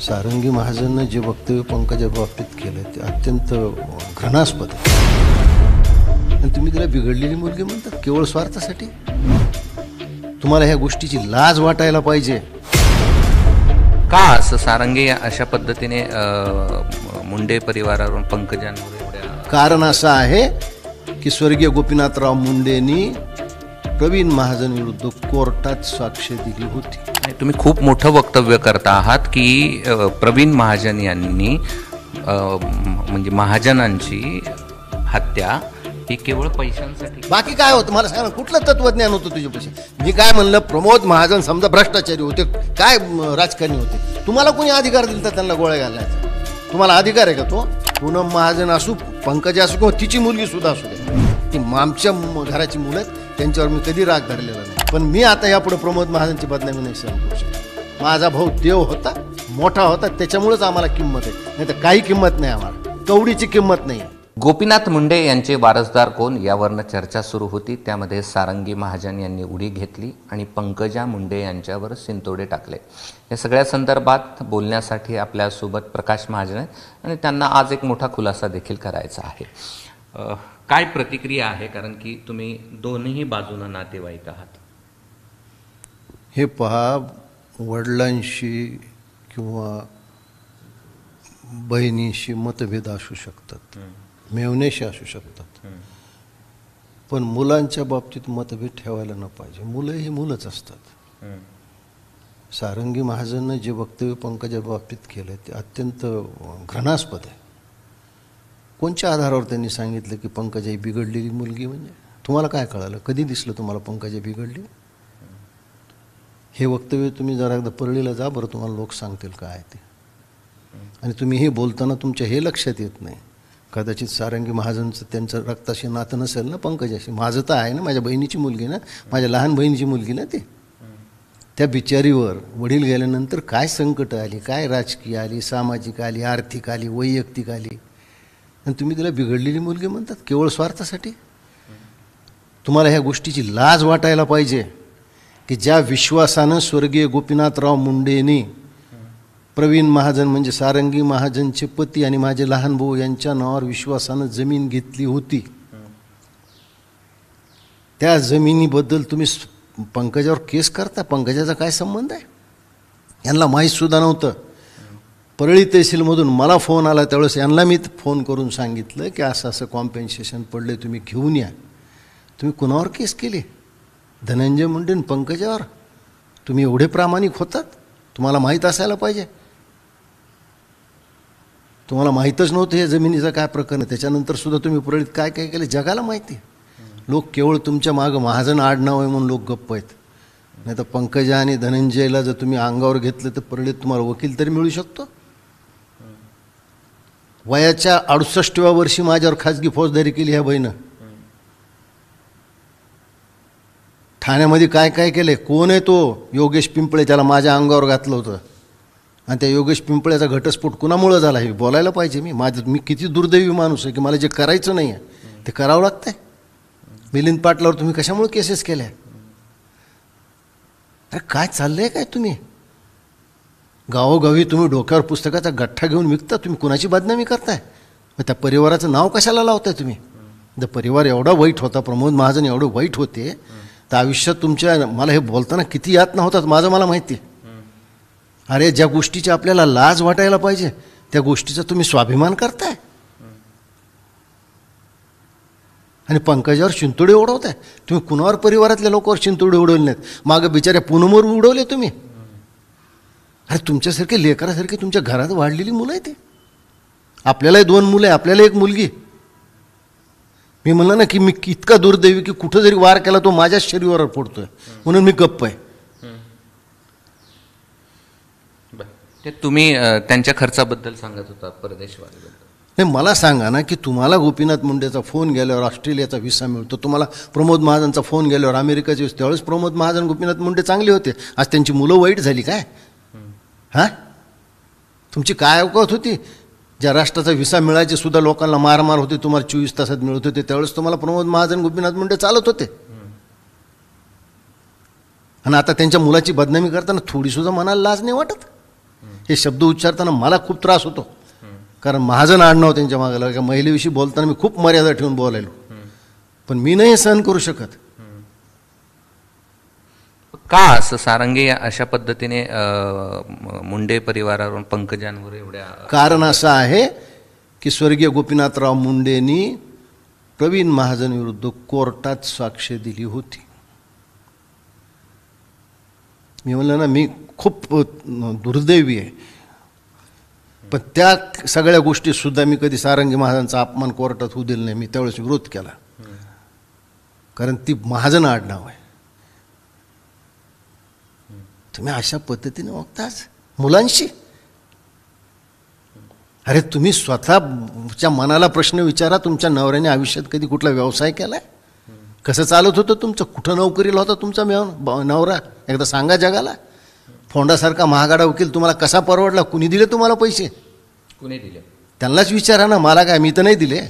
सारंगी महाजननं जे वक्तव्य पंकजा बाबतीत केलं ते अत्यंत घृणास्पद आहे. आणि तुम्ही तिला बिघडलेली मुलगी म्हणतात केवळ स्वार्थासाठी. तुम्हाला ह्या गोष्टीची लाज वाटायला पाहिजे. का असं सारंगी अशा पद्धतीने मुंडे परिवारावरून पंकजांवर एवढ्या? कारण असं आहे की स्वर्गीय गोपीनाथराव मुंडेंनी प्रवीण महाजन विरुद्ध कोर्टात साक्ष दिली होती. तुम्ही खूप मोठं वक्तव्य करता आहात की प्रवीण महाजन यांनी म्हणजे महाजनांची हत्या ही केवळ पैशांसाठी. बाकी काय होतं मला सांगा. कुठलं तत्वज्ञान होतं तुझ्यापाशी? मी काय म्हणलं, प्रमोद महाजन समजा भ्रष्टाचारी होते, काय राजकारणी होते, तुम्हाला कोणी अधिकार दिला त्यांना गोळ्या घालायचा? तुम्हाला अधिकार आहे का? तो पूनम महाजन असू, पंकजा असू किंवा तिची मुलगी सुद्धा असू दे, ती आमच्या घराची मुलं आहेत, त्यांच्यावर मी कधी राग धरलेला नाही. पण मी आता यापुढे प्रमोद महाजनची बदनामी नाही सहन करू शकतो. माझा भाऊ देव होता, मोठा होता, त्याच्यामुळेच आम्हाला किंमत आहे, नाही तर काही किंमत नाही. आम्हाला कवडीची किंमत नाही. गोपीनाथ मुंडे यांचे वारसदार कोण यावरनं चर्चा सुरू होती. त्यामध्ये सारंगी महाजन यांनी उडी घेतली आणि पंकजा मुंडे यांच्यावर शिंतोडे टाकले. या सगळ्या संदर्भात बोलण्यासाठी आपल्यासोबत प्रकाश महाजन आहेत आणि त्यांना आज एक मोठा खुलासा देखील करायचा आहे. काय प्रतिक्रिया आहे, कारण की तुम्ही दोन्ही बाजूनं नातेवाईक आहात? हे पहा, वडिलांशी किंवा बहिणीशी मतभेद असू शकतात, मेवणेशी असू शकतात, पण मुलांच्या बाबतीत मतभेद ठेवायला न पाहिजे. मुलं ही मुलंच असतात. सारंगी महाजननं जे वक्तव्य पंकजा बाबतीत केलं ते अत्यंत घृणास्पद आहे. कोणत्या आधारावर त्यांनी सांगितलं की पंकजा ही बिघडलेली मुलगी? म्हणजे तुम्हाला काय कळालं? कधी दिसलं तुम्हाला पंकजा बिघडली? हे वक्तव्य तुम्ही जरा एकदा परळीला जा बरं, तुम्हाला लोक सांगतील काय ते. आणि तुम्ही हे बोलताना तुमच्या हे लक्षात येत नाही. कदाचित सारंगी महाजनचं त्यांचं रक्ताशी नातं नसेल ना पंकजाशी. माझं तर आहे ना, माझ्या बहिणीची मुलगी ना, माझ्या लहान बहिणीची मुलगी ना ती. त्या बिचारीवर वडील गेल्यानंतर काय संकट आली, काय राजकीय आली, सामाजिक आली, आर्थिक आली, वैयक्तिक आली, आणि तुम्ही तिला बिघडलेली मुलगी म्हणतात केवळ स्वार्थासाठी. तुम्हाला ह्या गोष्टीची लाज वाटायला पाहिजे की ज्या विश्वासानं स्वर्गीय गोपीनाथराव मुंडेंनी प्रवीण महाजन म्हणजे सारंगी महाजनचे पती आणि माझे लहान भाऊ यांच्या नावावर विश्वासानं जमीन घेतली होती, त्या जमिनीबद्दल तुम्ही पंकजावर केस करता. पंकजाचा काय संबंध आहे? यांना माहीत सुद्धा नव्हतं. परळी तहसीलमधून मला फोन आला, त्यावेळेस यांना मी फोन करून सांगितलं की असं असं कॉम्पेन्सेशन पडले, तुम्ही घेऊन या. तुम्ही कुणावर केस केली? धनंजय मुंडे आणि पंकजावर. तुम्ही एवढे प्रामाणिक होतात? तुम्हाला माहीत असायला पाहिजे. तुम्हाला माहीतच नव्हतं हे जमिनीचं काय प्रकरण. त्याच्यानंतर सुद्धा तुम्ही परळीत काय काय केलं जगाला माहिती. लोक केवळ तुमच्या मागं महाजन आडनाव आहे म्हणून लोक गप्प आहेत. नाही तर पंकजा आणि धनंजयला जर तुम्ही अंगावर घेतलं तर परळीत तुम्हाला वकील तरी मिळू शकतो. वयाच्या 68व्या वर्षी माझ्यावर खाजगी फौजदारी केली ह्या बहिणं. ठाण्यामध्ये काय काय केलंय? कोण आहे तो? योगेश पिंपळे, त्याला माझ्या अंगावर घातलं होतं. आणि त्या योगेश पिंपळ्याचा घटस्फोट कुणामुळं झाला हे बोलायला पाहिजे. मी किती दुर्दैवी माणूस आहे की मला जे करायचं नाही आहे ते करावं लागतंय. मिलिंद पाटलावर तुम्ही कशामुळे केसेस केल्या? अरे काय चाललंय काय? तुम्ही गावोगावी तुम्ही डोक्यावर पुस्तकाचा गठ्ठा घेऊन विकता. तुम्ही कुणाची बदनामी करताय? मग त्या परिवाराचं नाव कशाला लावताय तुम्ही? जर परिवार एवढा वाईट होता, प्रमोद महाजन एवढे वाईट होते, तर आयुष्यात तुमच्या मला हे बोलताना किती यातना होतात माझं मला माहिती. अरे ज्या गोष्टीची आपल्याला लाज वाटायला पाहिजे त्या गोष्टीचा तुम्ही स्वाभिमान करताय आणि पंकजावर शिंतोडे उडवताय. तुम्ही कुणावर परिवारातल्या लोकांवर शिंतोडे उडवले नाहीत. मागं बिचाऱ्या पूनमवर उडवले तुम्ही. अरे तुमच्यासारखे लेकरासारखे तुमच्या घरात वाढलेली मुलं आहे ते. आपल्यालाही 2 मुलं आहे, आपल्याला 1 मुलगी. मी म्हणलं ना की मी इतका दुर्दैवी की कुठं जरी वार केला तो माझ्याच शरीरावर पडतोय म्हणून मी गप्प आहे. ते तुम्ही त्यांच्या खर्चाबद्दल सांगत होता, परदेशवारीबद्दल. नाही, मला सांगा ना की तुम्हाला गोपीनाथ मुंडेचा फोन गेल्यावर ऑस्ट्रेलियाचा व्हिसा मिळतो, तुम्हाला प्रमोद महाजनचा फोन गेल्यावर अमेरिकाचे, त्यावेळेस प्रमोद महाजन गोपीनाथ मुंडे चांगले होते. आज त्यांची मुलं वाईट झाली काय? हां, तुमची काय अवकात होती? ज्या राष्ट्राचा व्हिसा मिळायचे सुद्धा लोकांना मारमार होते, तुम्हाला 24 तासात मिळत होते. त्यावेळेस तुम्हाला प्रमोद महाजन गोपीनाथ मुंडे चालत होते. आणि आता त्यांच्या मुलाची बदनामी करताना थोडीसुद्धा मनाला लाज नाही वाटत हे शब्द उच्चारताना मला खूप त्रास होतो, कारण महाजन आडनाव त्यांच्या मागे लागलं. महिलेविषयी बोलताना मी खूप मर्यादा ठेवून बोलायलो, पण मी नाही सहन करू शकत. का असं सारंगी अशा पद्धतीने मुंडे परिवारावर पंकजांवर एवढ्या? कारण असं आहे की स्वर्गीय गोपीनाथराव मुंडेंनी प्रवीण महाजन विरुद्ध कोर्टात साक्ष दिली होती. मी म्हणलं ना, मी खूप दुर्दैवी आहे, पण त्या सगळ्या गोष्टी सुद्धा मी कधी सारंगी महाजनचा अपमान कोर्टात होऊ दिला नाही. मी त्यावेळेस विरोध केला, कारण ती महाजन आडनाव आहे. तुम्ही अशा पद्धतीने वागताच मुलांशी. अरे तुम्ही स्वतःच्या मनाला प्रश्न विचारा, तुमच्या नवऱ्याने आयुष्यात कधी कुठला व्यवसाय केलाय? कसं चालत होतं तुमचं? कुठं नोकरीला होता तुमचा नवरा? एकदा सांगा जगाला. फोंडासारखा महागाडा वकील तुम्हाला कसा परवडला? कुणी दिले तुम्हाला पैसे? कुणी दिले? त्यांनाच विचारा ना. मला काय, मी तर नाही दिले.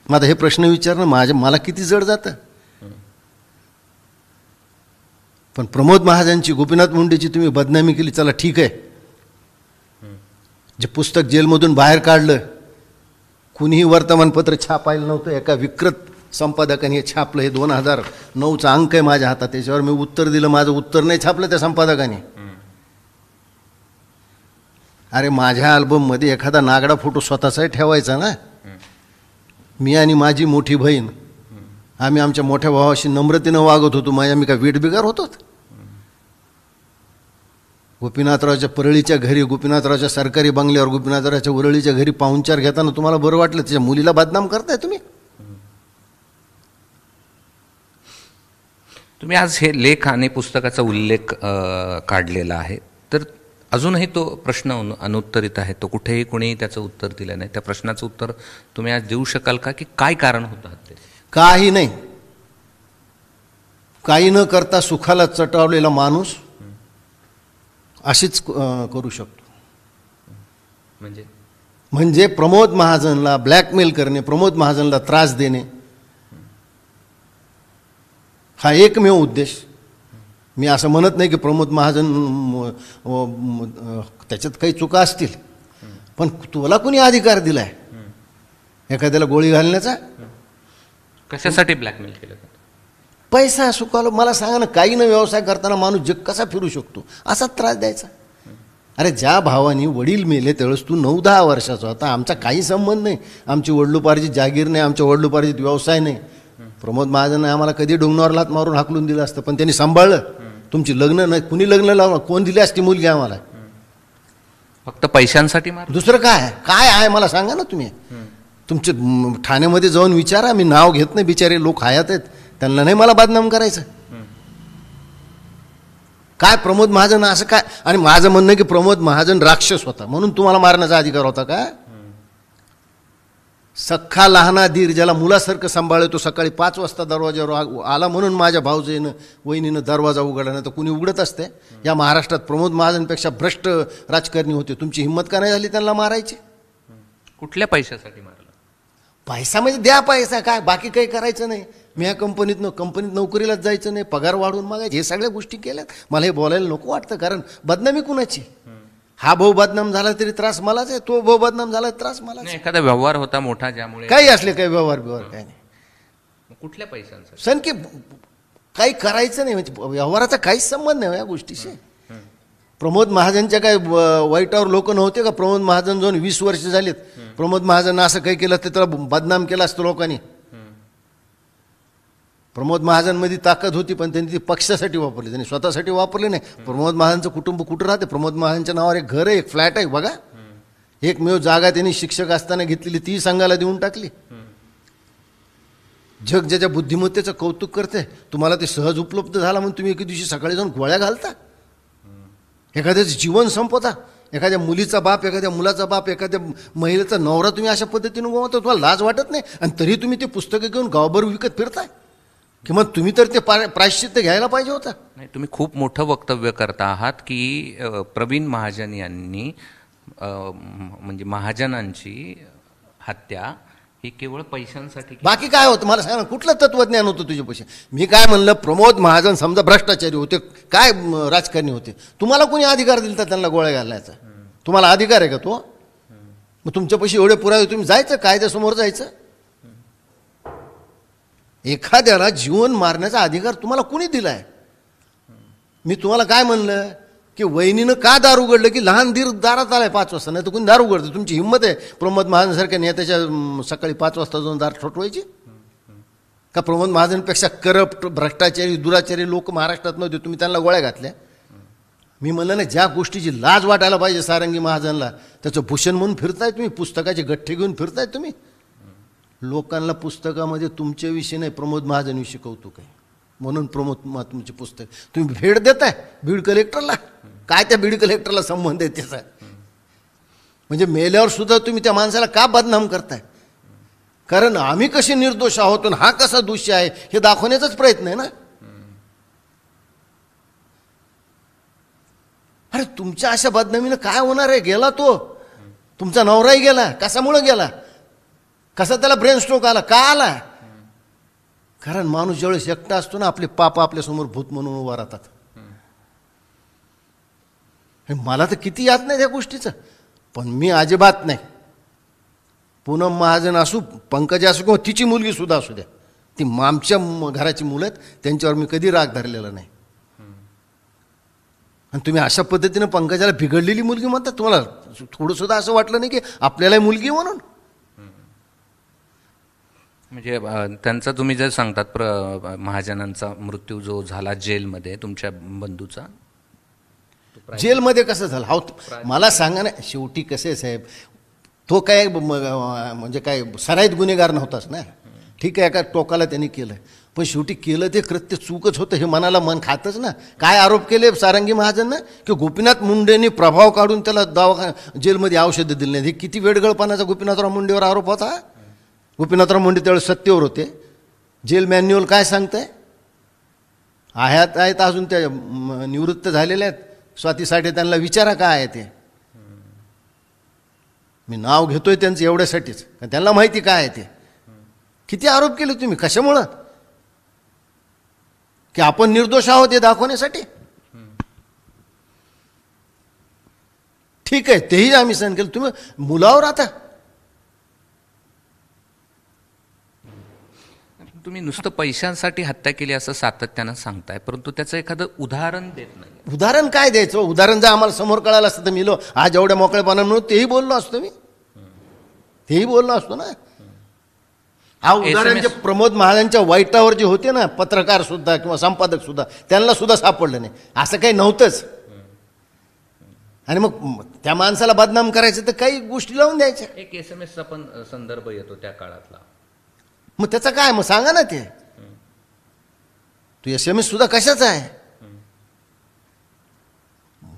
मग आता हे प्रश्न विचारणं मला किती जड जातं. पण प्रमोद महाजनची, गोपीनाथ मुंडेची तुम्ही बदनामी केली, चला ठीक आहे. जे पुस्तक जेलमधून बाहेर काढलं, कुणीही वर्तमानपत्र छापायला नव्हतं, एका विकृत संपादकाने हे छापलं. हे 2009चा अंक आहे माझ्या हातात, त्याच्यावर मी उत्तर दिलं. माझं उत्तर नाही छापलं त्या संपादकाने. अरे माझ्या अल्बममध्ये एखादा नागडा फोटो स्वतःचाही ठेवायचा ना. मी आणि माझी मोठी बहीण, आम्ही आमच्या मोठ्या भावाशी नम्रतेनं वागत होतो. आम्ही काय वेठबिगार होतो? गोपीनाथरावच्या परळीच्या घरी, गोपीनाथरावच्या सरकारी बंगल्यावर, गोपीनाथरावच्या वरळीच्या घरी पाहुणचार घेताना तुम्हाला बरं वाटलं? त्याच्या मुलीला बदनाम करताय तुम्ही. तुम्ही आज हे लेख आणि पुस्तकाचा उल्लेख काढलेला आहे, तर अजूनही तो प्रश्न अनुत्तरित आहे. तो कुठेही कोणीही त्याचं उत्तर दिलं नाही. त्या प्रश्नाचं उत्तर तुम्ही आज देऊ शकाल का, की काय कारण होतं हत्येचं? काही नाही. काही न करता सुखाला चटावलेला माणूस अशीच करू शकतो. म्हणजे प्रमोद महाजनला ब्लॅकमेल करणे, प्रमोद महाजनला त्रास देणे, हा एकमेव उद्देश. मी असं म्हणत नाही की प्रमोद महाजन त्याच्यात काही चुका असतील, पण तुला कोणी अधिकार दिलाय एखाद्याला गोळी घालण्याचा? कशासाठी ब्लॅकमेल केलं? पैसा सुखाला. मला सांगा ना, काही न व्यवसाय करताना माणूस जग कसा फिरू शकतो? असाच त्रास द्यायचा? अरे ज्या भावानी वडील मेले त्यावेळेस तू 9-10 वर्षाचा होता. आमचा काही संबंध नाही. आमची वडलोपार्जित जागीर नाही, आमच्या वडलोपार्जित व्यवसाय नाही. प्रमोद महाजन आम्हाला कधी डोंगरावर हात मारून हाकलून दिलं असतं, पण त्यांनी सांभाळलं. तुमची लग्न नाही, कुणी लग्न लावलं? कोण दिली असती मुलगी आम्हाला? फक्त पैशांसाठी मार? दुसरं काय काय आहे मला सांगा ना. तुम्ही तुमचे ठाण्यामध्ये जाऊन विचारा. मी नाव घेत नाही, बिचारे लोक हयात आहेत, त्यांना नाही मला बदनाम करायचं. काय प्रमोद महाजन असं काय? आणि माझं म्हणणं की प्रमोद महाजन राक्षस होता म्हणून तुम्हाला मारण्याचा अधिकार होता का? सख्खा लहाना धीर ज्याला मुलासारखं सांभाळतो, सकाळी 5 वाजता दरवाजावर आला म्हणून माझ्या भाऊजीनं वहिनीनं दरवाजा उघडला, नाही तर कुणी उघडत असते? या महाराष्ट्रात प्रमोद महाजनपेक्षा भ्रष्ट राजकारणी होते. तुमची हिंमत का नाही झाली त्यांना मारायची? कुठल्या पैशासाठी मारलं? पैसा म्हणजे द्या पैसा, काय बाकी काही करायचं नाही. मी ह्या कंपनीत नोकरीलाच जायचं नाही, पगार वाढवून मागायचे, हे सगळ्या गोष्टी केल्यात. मला हे बोलायला नको वाटतं, कारण बदनामी कुणाची? हा भाऊ बदनाम झाला तरी त्रास मलाच आहे, तो भाऊ बदनाम झाला त्रास मलाच. एखादा व्यवहार होता मोठा ज्यामुळे काही असले, काही व्यवहार काय नाही. कुठल्या पैशांसाठी? सण की काही करायचं नाही, म्हणजे व्यवहाराचा काहीच संबंध नाही या गोष्टीशी. प्रमोद महाजनच्या काय वाईटावर लोक नव्हते का? प्रमोद महाजन जाऊन 20 वर्ष झालीत. प्रमोद महाजन असं काही केलं तर त्याला बदनाम केला असतं लोकांनी. प्रमोद महाजनमध्ये ताकद होती, पण त्यांनी ती पक्षासाठी वापरली, त्यांनी स्वतःसाठी वापरली नाही. प्रमोद महाजनचं कुटुंब कुठं राहते? प्रमोद महाजनच्या नावावर एक घर आहे, एक फ्लॅट आहे बघा. एकमेव जागा त्यांनी शिक्षक असताना घेतलेली, ती संघाला देऊन टाकली. जग ज्याच्या बुद्धिमत्तेचं कौतुक करते. तुम्हाला ते सहज उपलब्ध झाला म्हणून तुम्ही एके दिवशी सकाळी जाऊन गोळ्या घालता, एखाद्याचं जीवन संपवता, एखाद्या मुलीचा बाप, एखाद्या मुलाचा बाप, एखाद्या महिलेचा नवरा तुम्ही अशा पद्धतीने गमावता. तुम्हाला लाज वाटत नाही? आणि तरी तुम्ही ते पुस्तकं घेऊन गावभर विकत फिरताय. किंवा तुम्ही तर ते प्रायश्चित्त घ्यायला पाहिजे होतं. नाही, तुम्ही खूप मोठं वक्तव्य करता आहात की प्रवीण महाजन यांनी म्हणजे महाजनांची हत्या ही केवळ पैशांसाठी. बाकी काय होतं मला सांगा ना, कुठलं तत्वज्ञान होतं तुझे पैसे? मी काय म्हणलं, प्रमोद महाजन समजा भ्रष्टाचारी होते, काय राजकारणी होते, तुम्हाला कोणी अधिकार दिला त्यांना गोळ्या घालायचा? तुम्हाला अधिकार आहे का तो? मग तुमच्यापाशी एवढे पुरावे, तुम्ही जायचं कायद्यासमोर जायचं. एखाद्याला जीवन मारण्याचा अधिकार तुम्हाला कुणी दिलाय? मी तुम्हाला काय म्हणलं की वहिनीनं का दार उघडलं की लहान दीर दारात आलाय 5 वाजता, नाही तर कुणी दार उघडतं? तुमची हिंमत आहे प्रमोद महाजनसारख्या नेत्याच्या सकाळी 5 वाजता जाऊन दार ठोठवायची का? प्रमोद महाजनपेक्षा करप्ट, भ्रष्टाचारी, दुराचारी लोक महाराष्ट्रात नव्हते, तुम्ही त्यांना गोळ्या घातल्या? मी म्हणलं ना, ज्या गोष्टीची लाज वाटायला पाहिजे सारंगी महाजनला त्याचं भूषण म्हणून फिरताय तुम्ही, पुस्तकाचे गठ्ठे घेऊन फिरताय तुम्ही. लोकांना पुस्तकामध्ये तुमच्याविषयी नाही, प्रमोद महाजनविषयी कौतुक आहे म्हणून तुमचे पुस्तक तुम्ही भेट देताय बीड कलेक्टरला. काय त्या बीड कलेक्टरला संबंध आहे त्याचा? म्हणजे मेल्यावर सुद्धा तुम्ही त्या माणसाला का बदनाम करताय? कारण आम्ही कसे निर्दोष आहोत आणि हा कसा दोषी आहे हे दाखवण्याचाच प्रयत्न आहे ना. अरे तुमच्या अशा बदनामीनं काय होणार आहे? गेला तो, तुमचा नवराही गेला. कशामुळे गेला? कसा त्याला ब्रेन स्ट्रोक आला? का आला? कारण माणूस ज्यावेळेस एकटा असतो ना, आपले पाप आपल्यासमोर भूत म्हणून उभा राहतात. मला तर किती याद नाही त्या गोष्टीचं, पण मी अजिबात नाही. पूनम महाजन असू, पंकजा असू किंवा तिची मुलगी सुद्धा असू द्या, ती आमच्या घराची मुलं आहेत, त्यांच्यावर मी कधी राग धरलेला नाही. आणि तुम्ही अशा पद्धतीनं पंकजाला बिघडलेली मुलगी म्हणता? तुम्हाला थोडं सुद्धा असं वाटलं नाही की आपल्यालाही मुलगी म्हणून? म्हणजे त्यांचा तुम्ही जर सांगतात महाजनांचा मृत्यू जो झाला जेलमध्ये, तुमच्या बंधूचा जेलमध्ये कसं झालं? हा मला सांगा ना. शेवटी कसे साहेब, तो काय म्हणजे काय सराईत गुन्हेगार नव्हताच ना. ठीक आहे, एका टोकाला त्यांनी केलं, पण शेवटी केलं ते कृत्य चूकच होतं हे मनाला मन खातच ना. काय आरोप केले सारंगी महाजननं की गोपीनाथ मुंडेंनी प्रभाव काढून त्याला जेलमध्ये औषधं दिली नाही. हे किती वेडगळपणाचा गोपीनाथराव मुंडेवर आरोप होता. गोपीनाथराव मुंडे त्यावेळेस सत्तेवर होते. जेल मॅन्युअल काय सांगतंय? आहेत अजून त्या निवृत्त झालेल्या आहेत स्वाती साठे, त्यांना विचारा काय आहे ते. मी नाव घेतोय त्यांचं एवढ्यासाठीच, त्यांना माहिती काय आहे ते. किती आरोप केले तुम्ही? कशामुळं? की आपण निर्दोष आहोत हे दाखवण्यासाठी? ठीक आहे, तेही आम्ही सहन केलं. तुम्ही मुलावर आता तुम्ही नुसतं पैशांसाठी हत्या केली असं सातत्यानं सांगताय, परंतु त्याचं एखादं उदाहरण देत नाही. उदाहरण काय द्यायचं? उदाहरण जर आम्हाला समोर कळालं असतं तर मिलो आज एवढ्या मोकळेपणानं म्हणून तेही बोललो असतो. मी तेही बोललो असतो ना. हा उदाहरण जे प्रमोद महाजनच्या वाईटावर जे होते ना, पत्रकार सुद्धा किंवा संपादक सुद्धा, त्यांना सुद्धा सापडलं नाही. असं काही नव्हतंच. आणि मग त्या माणसाला बदनाम करायचं तर काही गोष्टी लावून द्यायच्या. एक SMS चा पण संदर्भ येतो त्या काळातला. मग त्याचं काय? मग सांगा ना ते. तू SMS सुद्धा कशाचा आहे?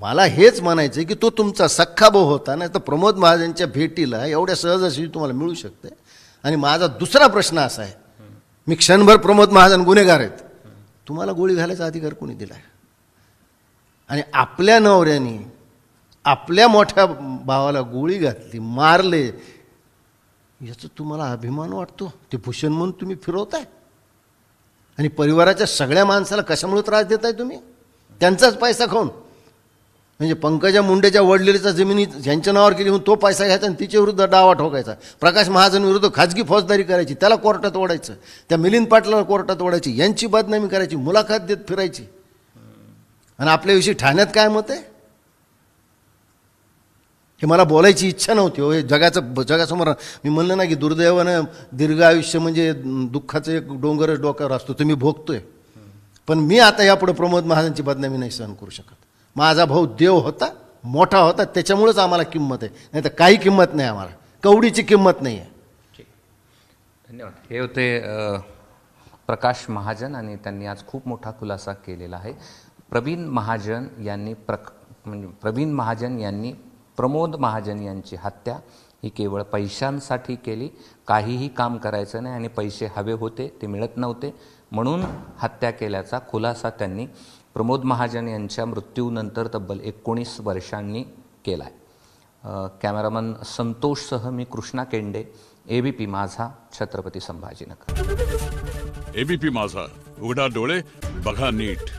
मला हेच म्हणायचं की तो तुमचा सख्खा भाऊ होता, नाही तर प्रमोद महाजनच्या भेटीला एवढ्या सहजासहजी तुम्हाला मिळू शकते. आणि माझा दुसरा प्रश्न असा आहे, मी क्षणभर प्रमोद महाजन गुन्हेगार आहेत, तुम्हाला गोळी घालायचा अधिकार कोणी दिलाय? आणि आपल्या नवऱ्याने आपल्या मोठ्या भावाला गोळी घातली, मारले, याचा तुम्हाला अभिमान वाटतो? ते भूषण म्हणून तुम्ही फिरवताय. आणि परिवाराच्या सगळ्या माणसाला कशामुळे त्रास देताय तुम्ही? त्यांचाच पैसा खाऊन. म्हणजे पंकजा मुंडेच्या वडिलांचा जमिनी ह्यांच्या नावावर केली म्हणून तो पैसा घ्यायचा आणि तिच्या विरुद्ध डावा ठोकायचा. प्रकाश महाजन विरुद्ध खाजगी फौजदारी करायची, त्याला कोर्टात ओढायचं. त्या मिलिंद पाटलाला कोर्टात ओढायची, यांची बदनामी करायची, मुलाखत देत फिरायची. आणि आपल्याविषयी ठाण्यात काय मत आहे हे मला बोलायची इच्छा नव्हती हो. हे जगासमोर मी म्हणलं ना की दुर्दैवानं दीर्घ आयुष्य म्हणजे दुःखाचं एक डोंगरच डोक्यावर असतो, तुम्ही भोगतोय. पण मी आता यापुढे प्रमोद महाजनची बदनामी नाही सहन करू शकत. माझा भाऊ देव होता, मोठा होता, त्याच्यामुळेच आम्हाला किंमत आहे, नाही तर काही किंमत नाही. आम्हाला कवडीची किंमत नाही आहे. धन्यवाद. हे होते प्रकाश महाजन आणि त्यांनी आज खूप मोठा खुलासा केलेला आहे. प्रवीण महाजन यांनी प्रमोद महाजन यांची हत्या ही केवळ पैशांसाठी केली. काहीही काम करायचं नाही आणि पैसे हवे होते, ते मिळत नव्हते, म्हणून हत्या केल्याचा खुलासा त्यांनी प्रमोद महाजन यांच्या मृत्यूनंतर तब्बल 19 वर्षांनी केला आहे. कॅमेरामन संतोषसह मी कृष्णा केंडे, ABP माझा, छत्रपती संभाजीनगर. ABP माझा, उघडा डोळे बघा नीट.